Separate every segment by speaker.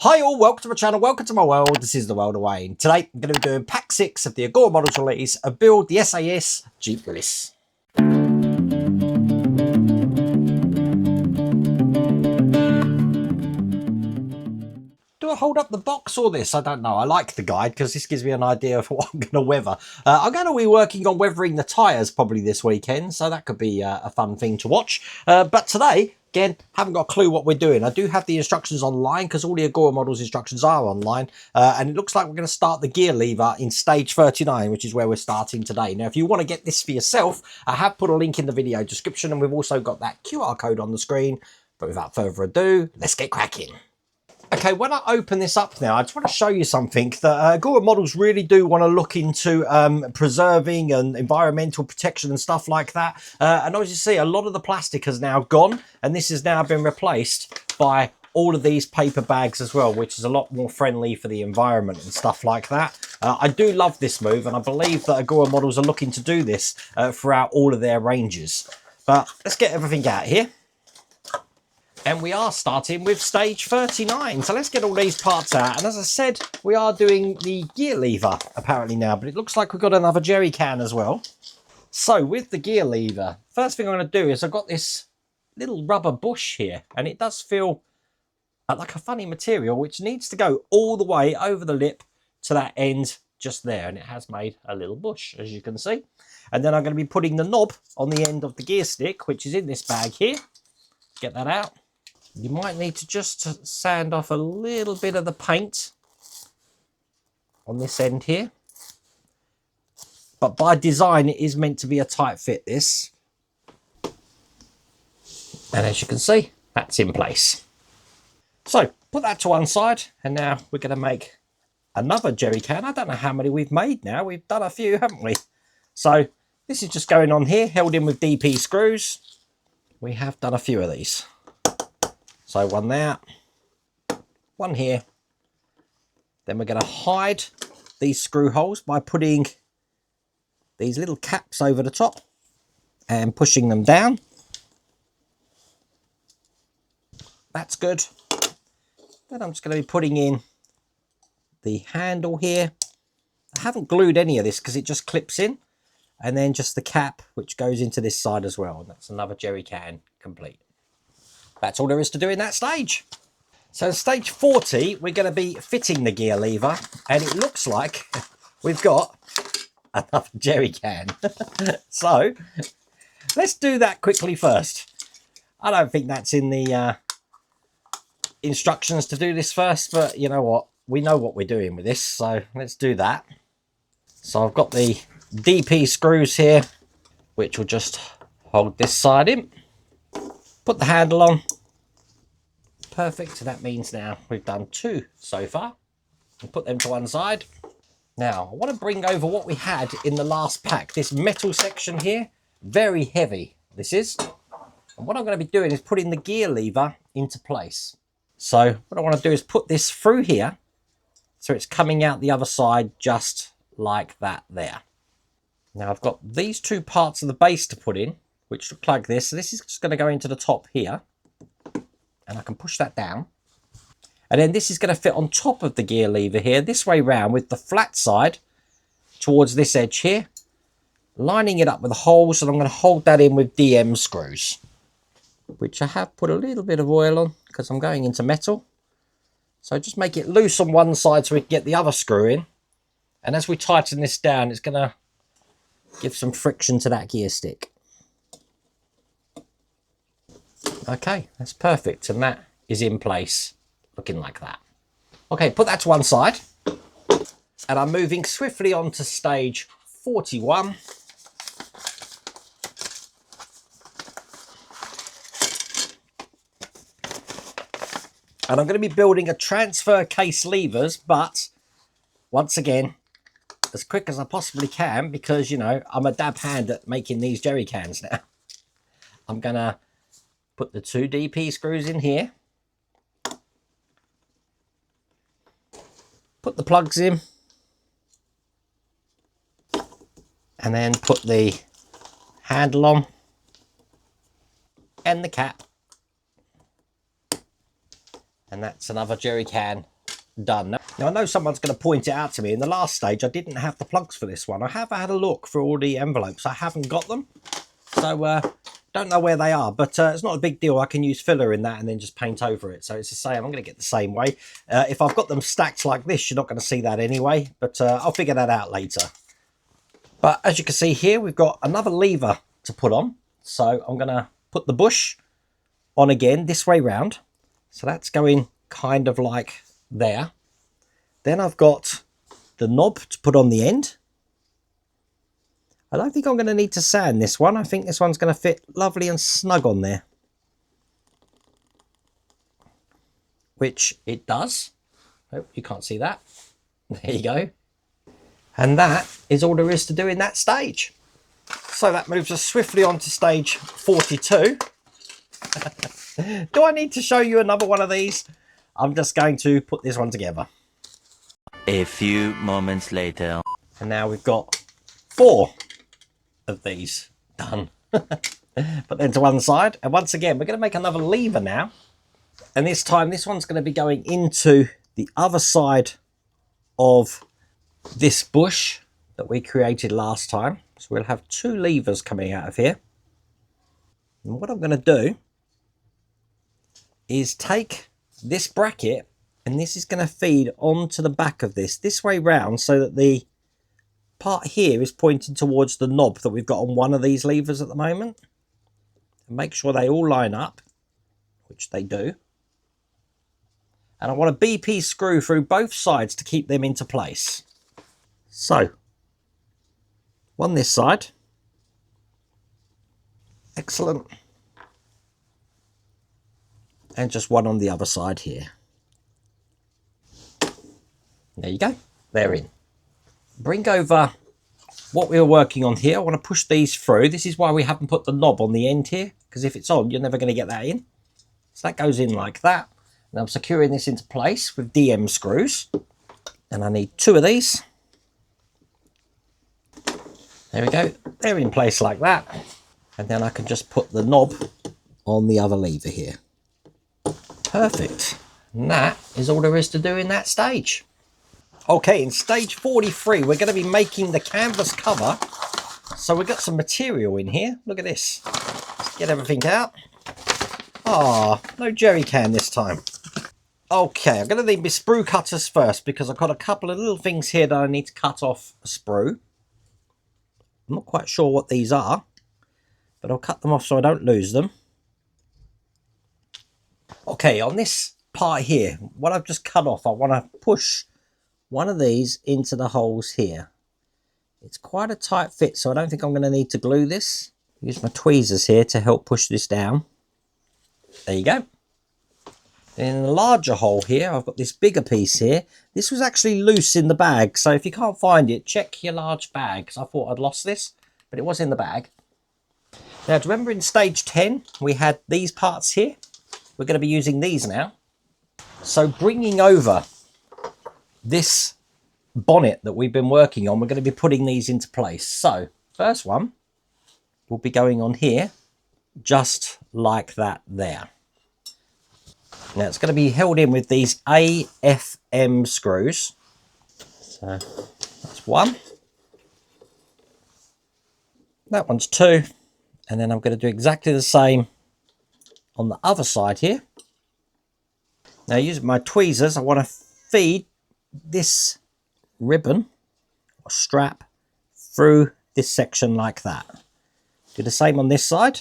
Speaker 1: Hi all, welcome to my channel, welcome to my world. This is the world of Wayne. Today I'm going to be doing pack 6 of the Agora Models release of build the SAS Jeep Willys. Do I hold up the box or this? I don't know. I like the guide because this gives me an idea of what I'm going to weather. I'm going to be working on weathering the tyres probably this weekend, so that could be a fun thing to watch. But today, again, haven't got a clue what we're doing. I do have the instructions online because all the Agora Models instructions are online. And it looks like we're going to start the gear lever in stage 39, which is where we're starting today. Now, if you want to get this for yourself, I have put a link in the video description and we've also got that QR code on the screen. But without further ado, let's get cracking. Okay, when I open this up now, I just want to show you something that Agora Models really do want to look into preserving and environmental protection and stuff like that. And as you see, a lot of the plastic has now gone, and this has now been replaced by all of these paper bags as well, which is a lot more friendly for the environment and stuff like that. I do love this move, and I believe that Agora Models are looking to do this throughout all of their ranges. But let's get everything out here. And we are starting with stage 39. So let's get all these parts out. And as I said, we are doing the gear lever apparently now, but it looks like we've got another jerry can as well. So with the gear lever, first thing I'm going to do is I've got this little rubber bush here, and it does feel like a funny material, which needs to go all the way over the lip to that end just there. And it has made a little bush, as you can see. And then I'm going to be putting the knob on the end of the gear stick, which is in this bag here. Get that out. You might need to just sand off a little bit of the paint on this end here. But by design, it is meant to be a tight fit, this. And as you can see, that's in place. So put that to one side. And now we're going to make another jerry can. I don't know how many we've made now. We've done a few, haven't we? So this is just going on here, held in with DP screws. We have done a few of these. So one there, one here. Then we're going to hide these screw holes by putting these little caps over the top and pushing them down. That's good. Then I'm just going to be putting in the handle here. I haven't glued any of this because it just clips in. And then just the cap, which goes into this side as well. And that's another jerry can complete. That's all there is to do in that stage. So in stage 40, we're going to be fitting the gear lever, and it looks like we've got another jerry can. So let's do that quickly first. I don't think that's in the instructions to do this first, but you know what? We know what we're doing with this, so let's do that. So I've got the DP screws here, which will just hold this side in. Put the handle on. Perfect. So that means now we've done 2 so far. And put them to one side. Now, I want to bring over what we had in the last pack. This metal section here, very heavy this is. And what I'm going to be doing is putting the gear lever into place. So what I want to do is put this through here, so it's coming out the other side just like that there. Now I've got these 2 parts of the base to put in, which look like this. So this is just going to go into the top here. And I can push that down. And then this is going to fit on top of the gear lever here, this way round with the flat side towards this edge here. Lining it up with holes, and I'm going to hold that in with DM screws. Which I have put a little bit of oil on because I'm going into metal. So just make it loose on one side so we can get the other screw in. And as we tighten this down, it's going to give some friction to that gear stick. Okay, that's perfect, and that is in place, looking like that. Okay, put that to one side, and I'm moving swiftly on to stage 41. And I'm going to be building a transfer case levers, but once again, as quick as I possibly can, because, you know, I'm a dab hand at making these jerry cans now. I'm going to put the 2 DP screws in here. Put the plugs in. And then put the handle on. And the cap. And that's another jerry can done. Now I know someone's going to point it out to me. In the last stage I didn't have the plugs for this one. I have had a look through all the envelopes. I haven't got them, so don't know where they are, but it's not a big deal. I can use filler in that and then just paint over it. So it's the same. I'm going to get the same way. If I've got them stacked like this, you're not going to see that anyway, but I'll figure that out later. But as you can see here, we've got another lever to put on. So I'm going to put the bush on again this way round. So that's going kind of like there. Then I've got the knob to put on the end. I don't think I'm going to need to sand this one. I think this one's going to fit lovely and snug on there. Which it does. Oh, you can't see that. There you go. And that is all there is to do in that stage. So that moves us swiftly on to stage 42. Do I need to show you another one of these? I'm just going to put this one together.
Speaker 2: A few moments later.
Speaker 1: And now we've got 4 of these done. Put them to one side. And once again, we're going to make another lever now. And this time, this one's going to be going into the other side of this bush that we created last time. So we'll have 2 levers coming out of here. And what I'm going to do is take this bracket, and this is going to feed onto the back of this way round, so that the part here is pointing towards the knob that we've got on one of these levers at the moment. And make sure they all line up, which they do. And I want a BP screw through both sides to keep them into place. So, one this side. Excellent. And just one on the other side here. There you go. They're in. Bring over what we were working on here. I want to push these through. This is why we haven't put the knob on the end here, because if it's on, you're never going to get that in. So that goes in like that. And I'm securing this into place with DM screws. And I need 2 of these. There we go. They're in place like that. And then I can just put the knob on the other lever here. Perfect. And that is all there is to do in that stage. Okay, in stage 43, we're going to be making the canvas cover. So we've got some material in here. Look at this. Let's get everything out. Ah, no jerry can this time. Okay, I'm going to need my sprue cutters first, because I've got a couple of little things here that I need to cut off a sprue. I'm not quite sure what these are, but I'll cut them off so I don't lose them. Okay, on this part here, what I've just cut off, I want to push one of these into the holes here. It's quite a tight fit, so I don't think I'm going to need to glue this. Use my tweezers here to help push this down. There you go. In the larger hole here, I've got this bigger piece here. This was actually loose in the bag, so if you can't find it, check your large bag, because I thought I'd lost this, but it was in the bag. Now, do you remember in stage 10, we had these parts here? We're going to be using these now. So bringing over this bonnet that we've been working on, we're going to be putting these into place. So first one will be going on here, just like that there. Now it's going to be held in with these AFM screws. So that's 1. That one's 2. And then I'm going to do exactly the same on the other side here. Now using my tweezers, I want to feed this ribbon or strap through this section like that. Do the same on this side.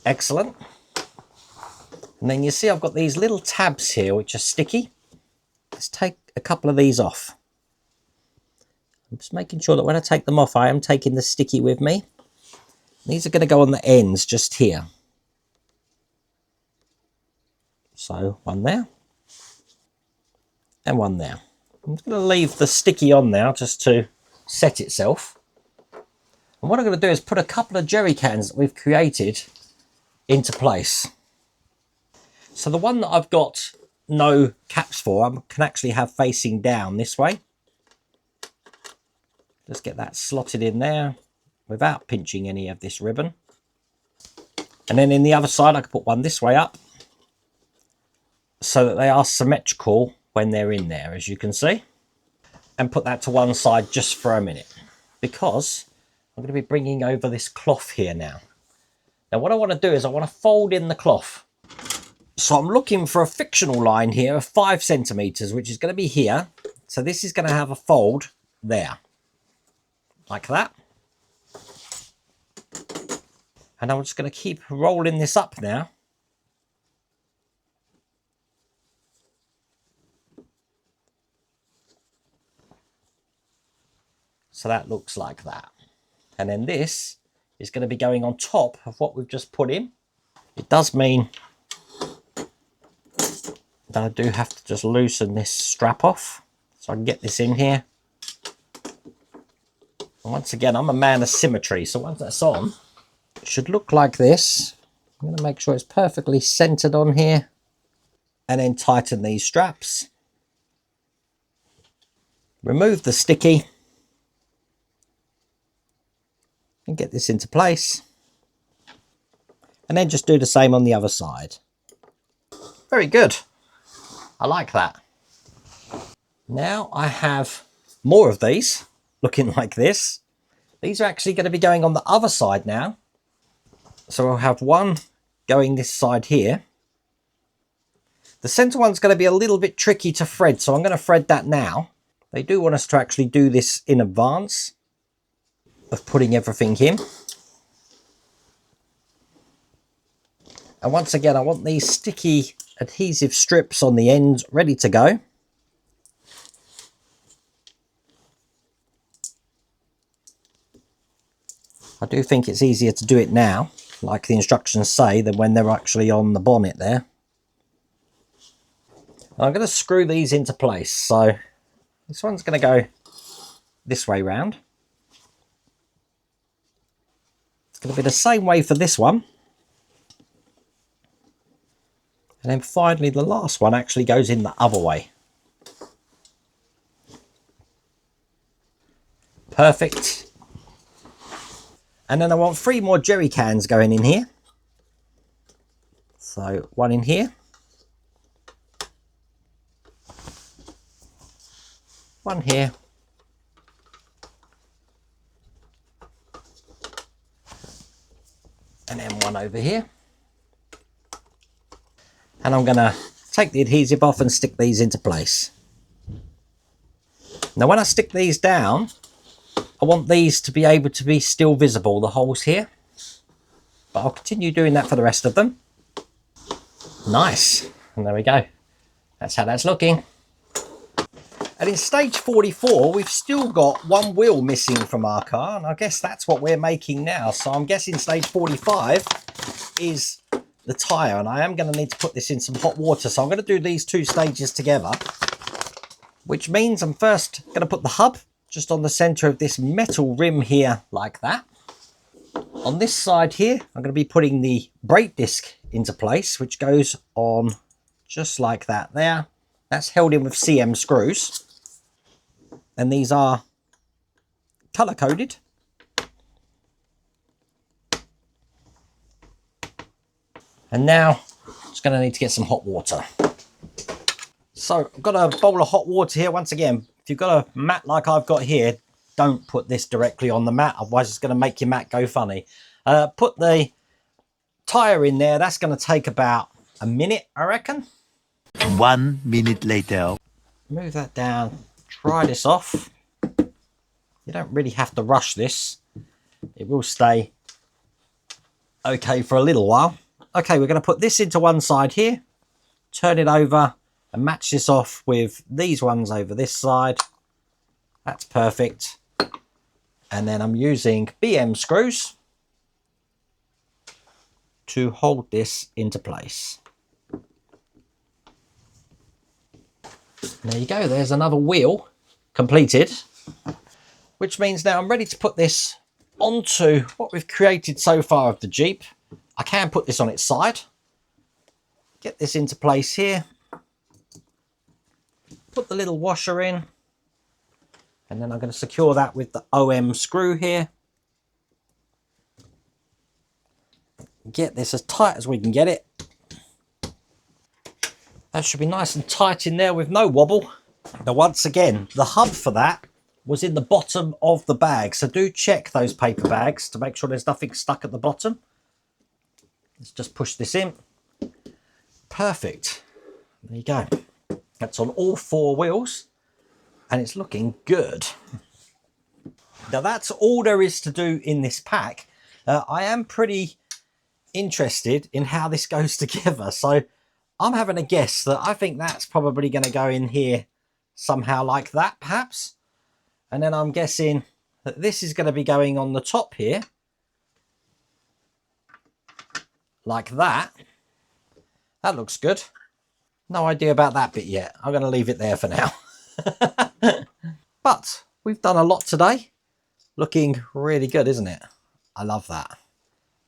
Speaker 1: Excellent. And then you see I've got these little tabs here which are sticky. Let's take a couple of these off. I'm just making sure that when I take them off, I am taking the sticky with me. These are going to go on the ends just here. So one there and one there. I'm just going to leave the sticky on now just to set itself. And what I'm going to do is put a couple of jerry cans that we've created into place. So the one that I've got no caps for, I can actually have facing down this way. Just get that slotted in there. without pinching any of this ribbon. And then in the other side, I can put one this way up so that they are symmetrical when they're in there, as you can see. And put that to one side just for a minute, because I'm going to be bringing over this cloth here now. Now what I want to do is I want to fold in the cloth. So I'm looking for a fictional line here of 5 centimeters, which is going to be here. So this is going to have a fold there, like that. And I'm just going to keep rolling this up now. So that looks like that. And then this is going to be going on top of what we've just put in. It does mean that I do have to just loosen this strap off so I can get this in here. And once again, I'm a man of symmetry, so once that's on, it should look like this. I'm going to make sure it's perfectly centered on here, and then tighten these straps. Remove the sticky and get this into place, and then just do the same on the other side. Very good. I like that. Now I have more of these looking like this. These are actually going to be going on the other side now. So I'll have one going this side here. The center one's going to be a little bit tricky to thread, so I'm going to thread that now. They do want us to actually do this in advance of putting everything in. And once again, I want these sticky adhesive strips on the end ready to go. I do think it's easier to do it now, like the instructions say, than when they're actually on the bonnet there. I'm going to screw these into place. So this one's going to go this way round. It's going to be the same way for this one. And then finally the last one actually goes in the other way. Perfect. And then I want 3 more jerry cans going in here. So one in here. One here. And then one over here. And I'm going to take the adhesive off and stick these into place. Now when I stick these down, I want these to be able to be still visible, the holes here. But I'll continue doing that for the rest of them. Nice. And there we go. That's how that's looking. And in stage 44, we've still got one wheel missing from our car. And I guess that's what we're making now. So I'm guessing stage 45 is the tyre, and I am going to need to put this in some hot water. So I'm going to do these 2 stages together, which means I'm first going to put the hub just on the center of this metal rim here, like that. On this side here, I'm going to be putting the brake disc into place, which goes on just like that there. That's held in with CM screws, and these are color coded. And now I'm just going to need to get some hot water. So I've got a bowl of hot water here. Once again, if you've got a mat like I've got here, don't put this directly on the mat, otherwise it's going to make your mat go funny. Put the tyre in there. That's going to take about a minute, I reckon.
Speaker 2: 1 minute later.
Speaker 1: Move that down. Dry this off. You don't really have to rush this. It will stay okay for a little while. Okay, we're going to put this into one side here. Turn it over and match this off with these ones over this side. That's perfect. And then I'm using BM screws to hold this into place. There you go, there's another wheel completed, which means now I'm ready to put this onto what we've created so far of the Jeep. I can put this on its side, get this into place here, put the little washer in, and then I'm going to secure that with the OM screw here. Get this as tight as we can get it. That should be nice and tight in there with no wobble. Now, once again, the hub for that was in the bottom of the bag. So do check those paper bags to make sure there's nothing stuck at the bottom. Let's just push this in. Perfect. There you go. That's on all 4 wheels and it's looking good. Now that's all there is to do in this pack. I am pretty interested in how this goes together. So I'm having a guess that I think that's probably going to go in here somehow like that, perhaps. And then I'm guessing that this is going to be going on the top here. Like that. That looks good. No idea about that bit yet. I'm going to leave it there for now. But we've done a lot today. Looking really good, isn't it? I love that.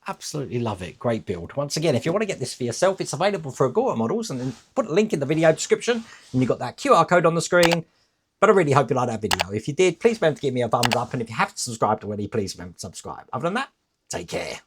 Speaker 1: Absolutely love it. Great build. Once again, if you want to get this for yourself, it's available for Agora Models, and then put a link in the video description and you've got that QR code on the screen. But I really hope you liked that video. If you did, please remember to give me a thumbs up, and if you haven't subscribed already, please remember to subscribe. Other than that, take care.